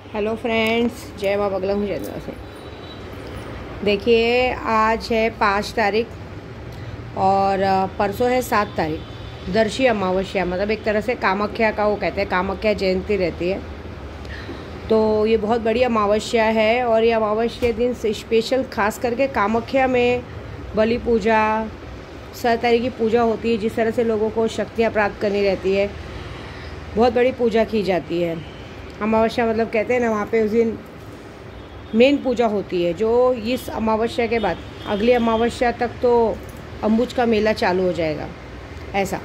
Hello friends, जय माँ बगला हूँ जय से। देखिए, आज है 5 तारीख और परसों है 7 तारीख। दर्शी अमावस्या, मतलब एक तरह से कामाख्या का वो कहते हैं, कामाख्या जयंती रहती है। तो ये बहुत बड़ी अमावस्या है और ये अमावस्या दिन स्पेशल खास करके कामाख्या में बलि पूजा, 7 तारीख की पूजा होती है। जिस तरह से लोगों को शक्तियाँ प्राप्त करनी रहती है, बहुत बड़ी पूजा की जाती है। अमावस्या मतलब कहते हैं ना, वहाँ पे उस दिन मेन पूजा होती है। जो इस अमावस्या के बाद अगली अमावस्या तक तो अम्बुज का मेला चालू हो जाएगा ऐसा।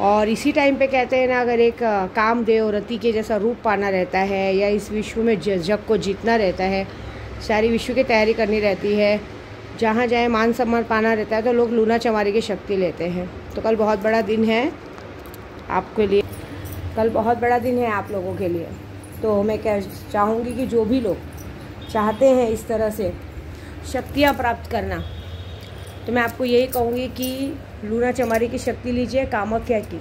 और इसी टाइम पे कहते हैं ना, अगर एक कामदेव रति के जैसा रूप पाना रहता है या इस विश्व में जग को जीतना रहता है, सारी विश्व की तैयारी करनी रहती है, जहाँ जाए मान सम्मान पाना रहता है, तो लोग लूना चमारी की शक्ति लेते हैं। तो कल बहुत बड़ा दिन है आपके लिए, कल बहुत बड़ा दिन है आप लोगों के लिए। तो मैं क्या चाहूँगी कि जो भी लोग चाहते हैं इस तरह से शक्तियाँ प्राप्त करना, तो मैं आपको यही कहूँगी कि लूना चमारी की शक्ति लीजिए, कामाख्या की।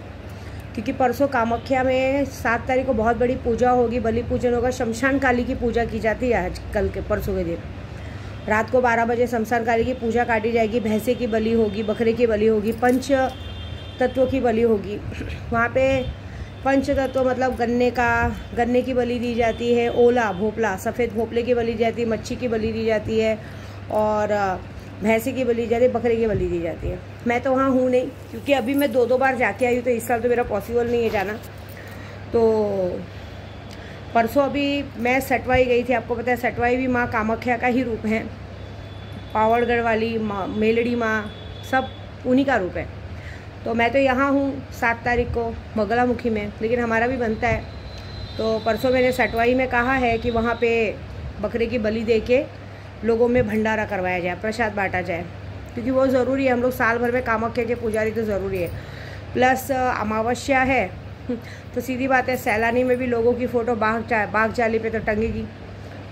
क्योंकि परसों कामाख्या में 7 तारीख को बहुत बड़ी पूजा होगी, बलि पूजन होगा। शमशान काली की पूजा की जाती है आज, कल के परसों के दिन रात को 12 बजे शमशान काली की पूजा काटी जाएगी। भैंसे की बलि होगी, बकरे की बलि होगी, पंच तत्वों की बलि होगी। वहाँ पे पंच तत्व मतलब गन्ने की बलि दी जाती है, ओला भोपला सफ़ेद भोपले की बलि दी जाती है, मच्छी की बलि दी जाती है और भैंसे की बलि दी जाती है, बकरे की बलि दी जाती है। मैं तो वहाँ हूँ नहीं, क्योंकि अभी मैं 2 बार जाके आई हूँ, तो इस साल तो मेरा पॉसिबल नहीं है जाना। तो परसों अभी मैं सटवाई गई थी। आपको पता है सटवाई भी माँ कामाख्या का ही रूप है। पावड़गढ़ वाली माँ, मेलड़ी माँ, सब उन्हीं का रूप है। तो मैं तो यहाँ हूँ 7 तारीख को बगलामुखी में, लेकिन हमारा भी बनता है। तो परसों मैंने सटवाई में कहा है कि वहाँ पे बकरे की बलि दे के लोगों में भंडारा करवाया जाए, प्रसाद बांटा जाए, क्योंकि वो ज़रूरी है। हम लोग साल भर में कामाख्या के पुजारी, तो ज़रूरी है। प्लस अमावस्या है तो सीधी बात है, सैलानी में भी लोगों की फ़ोटो बाघ जाली पे तो टंगेगी।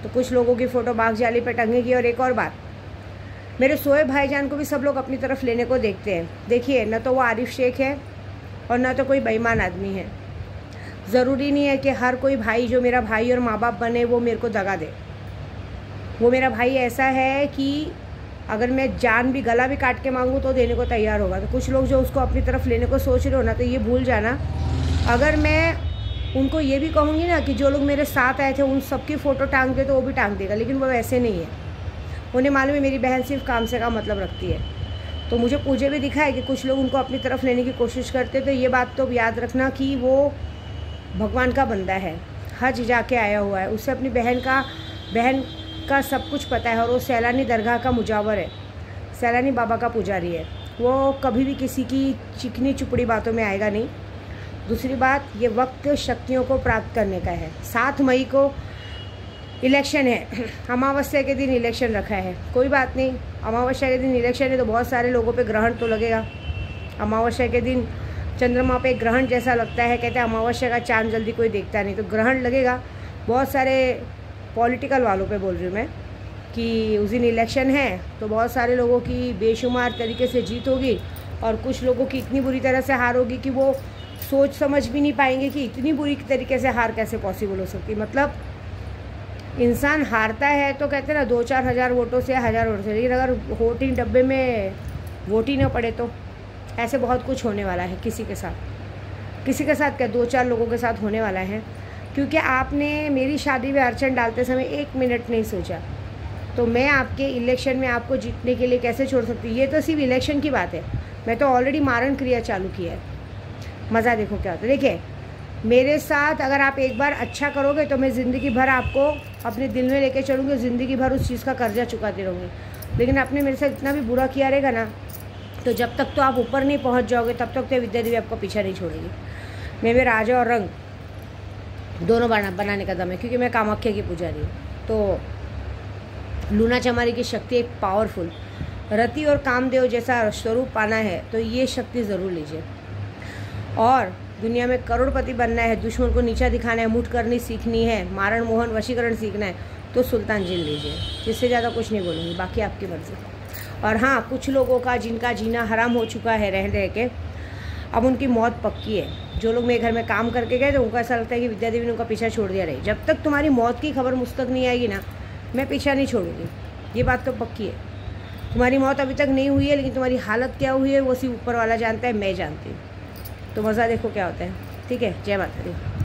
तो कुछ लोगों की फ़ोटो बाघ जाली पे टंगेगी। और एक और बात, मेरे सोए भाईजान को भी सब लोग अपनी तरफ लेने को देखते हैं। देखिए, न तो वो आरिफ शेख है और न तो कोई बेईमान आदमी है। ज़रूरी नहीं है कि हर कोई भाई जो मेरा भाई और माँ बाप बने वो मेरे को दगा दे। वो मेरा भाई ऐसा है कि अगर मैं जान भी, गला भी काट के मांगूँ तो देने को तैयार होगा। तो कुछ लोग जो उसको अपनी तरफ लेने को सोच रहे हो ना, तो ये भूल जाना, अगर मैं उनको ये भी कहूँगी ना कि जो लोग मेरे साथ आए थे उन सबकी फ़ोटो टांग दे, तो वो भी टांग देगा। लेकिन वो वैसे नहीं है। उन्हें मालूम है मेरी बहन सिर्फ काम से काम मतलब रखती है। तो मुझे पूजे भी दिखा है कि कुछ लोग उनको अपनी तरफ लेने की कोशिश करते। तो ये बात तो याद रखना कि वो भगवान का बंदा है, हज जाके आया हुआ है, उससे अपनी बहन का सब कुछ पता है। और वो सैलानी दरगाह का मुजावर है, सैलानी बाबा का पुजारी है। वो कभी भी किसी की चिकनी चुपड़ी बातों में आएगा नहीं। दूसरी बात, ये वक्त शक्तियों को प्राप्त करने का है। 7 मई को इलेक्शन है, अमावस्या के दिन इलेक्शन रखा है। कोई बात नहीं, अमावस्या के दिन इलेक्शन है तो बहुत सारे लोगों पे ग्रहण तो लगेगा। अमावस्या के दिन चंद्रमा पे ग्रहण जैसा लगता है। कहते हैं अमावस्या का चांद जल्दी कोई देखता नहीं, तो ग्रहण लगेगा। बहुत सारे पॉलिटिकल वालों पे बोल रही हूँ मैं कि उस दिन इलेक्शन है, तो बहुत सारे लोगों की बेशुमार तरीके से जीत होगी और कुछ लोगों की इतनी बुरी तरह से हार होगी कि वो सोच समझ भी नहीं पाएंगे कि इतनी बुरी तरीके से हार कैसे पॉसिबल हो सकती। मतलब इंसान हारता है तो कहते हैं ना 2-4 हज़ार वोटों से, 1000 वोटों से, लेकिन अगर वोटिंग डब्बे में वोट ही ना पड़े तो ऐसे बहुत कुछ होने वाला है किसी के साथ क्या 2-4 लोगों के साथ होने वाला है। क्योंकि आपने मेरी शादी में अड़चन डालते समय 1 मिनट नहीं सोचा, तो मैं आपके इलेक्शन में आपको जीतने के लिए कैसे छोड़ सकती हूँ। ये तो सिर्फ इलेक्शन की बात है, मैं तो ऑलरेडी मारण क्रिया चालू किया है। मज़ा देखो क्या होता है। देखिए, मेरे साथ अगर आप एक बार अच्छा करोगे तो मैं ज़िंदगी भर आपको अपने दिल में लेके चलूँगी, ज़िंदगी भर उस चीज़ का कर्जा चुकाती रहूँगी। लेकिन आपने मेरे साथ इतना भी बुरा किया रहेगा ना, तो जब तक तो आप ऊपर नहीं पहुँच जाओगे तब तक तो विद्या देवी आपको पीछा नहीं छोड़ेगी। मैं राजा और रंग दोनों बनाने का दम है, क्योंकि मैं कामाख्या की पुजारी हूँ। तो लूना चमारी की शक्ति एक पावरफुल रति और कामदेव जैसा स्वरूप पाना है, तो ये शक्ति ज़रूर लीजिए। और दुनिया में करोड़पति बनना है, दुश्मन को नीचा दिखाना है, मुठ करनी सीखनी है, मारण मोहन वशीकरण सीखना है, तो सुल्तान जिन लीजिए। इससे ज़्यादा कुछ नहीं बोलूँगी, बाकी आपकी मर्ज़ी। और हाँ, कुछ लोगों का जिनका जीना हराम हो चुका है रह रह के, अब उनकी मौत पक्की है। जो लोग मेरे घर में काम करके गए तो उनको ऐसा लगता है कि विद्या देवी ने उनका पीछा छोड़ दिया। रही जब तक तुम्हारी मौत की खबर मुझ तक नहीं आएगी ना, मैं पीछा नहीं छोड़ूंगी, ये बात तो पक्की है। तुम्हारी मौत अभी तक नहीं हुई है, लेकिन तुम्हारी हालत क्या हुई है वो सिर्फ ऊपर वाला जानता है, मैं जानती हूँ। तो मज़ा देखो क्या होता है। ठीक है, जय माता दी।